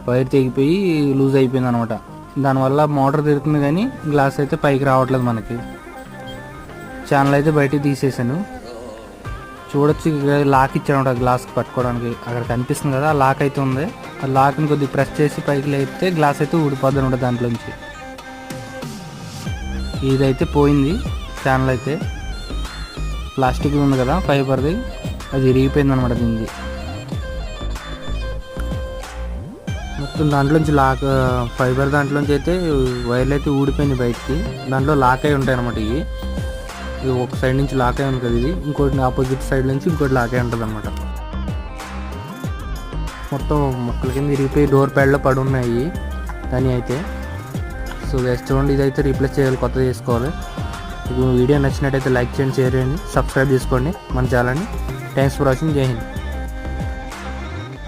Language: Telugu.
వైర్ తెగిపోయి లూజ్ అయిపోయింది అనమాట. దానివల్ల మోటార్ తిరుగుతుంది కానీ గ్లాస్ అయితే పైకి రావట్లేదు మనకి. ఛానల్ అయితే బయటికి తీసేసాను. చూడొచ్చు, లాక్ ఇచ్చాను గ్లాస్కి పట్టుకోవడానికి. అక్కడ కనిపిస్తుంది కదా, ఆ లాక్ అయితే ఉంది. ఆ లాక్ని కొద్దిగా ప్రెస్ చేసి పైకి లేపితే గ్లాస్ అయితే ఊడిపోద్ది అనమాట దాంట్లోంచి. ఇదైతే పోయింది. ఛానల్ అయితే ప్లాస్టిక్ ఉంది కదా ఫైబర్ది, అది విరిగిపోయింది అనమాట దీనికి. మొత్తం దాంట్లోంచి లాక్ ఫైబర్ దాంట్లోంచి అయితే వైర్లు అయితే ఊడిపోయింది బయటికి. దాంట్లో లాక్ అయి ఉంటాయి అనమాట. ఇవి ఒక సైడ్ నుంచి లాక్ అయి ఉంటుంది, ఇది ఇంకోటి ఆపోజిట్ సైడ్ నుంచి ఇంకోటి లాక్ అయి ఉంటుంది అనమాట. మొత్తం మొక్కల కింద విరిగిపోయి డోర్ ప్యాడ్లో పడి ఉన్నాయి దాని అయితే. సో గైస్ చూడండి, ఇదైతే రీప్లేస్ చేయాలి, కొత్తది చేసుకోవాలి. మీకు వీడియో నచ్చినట్టయితే లైక్ చేయండి, షేర్ చేయండి, సబ్స్క్రైబ్ చేసుకోండి మన ఛానల్ని. Thanks for watching. జై హింద్.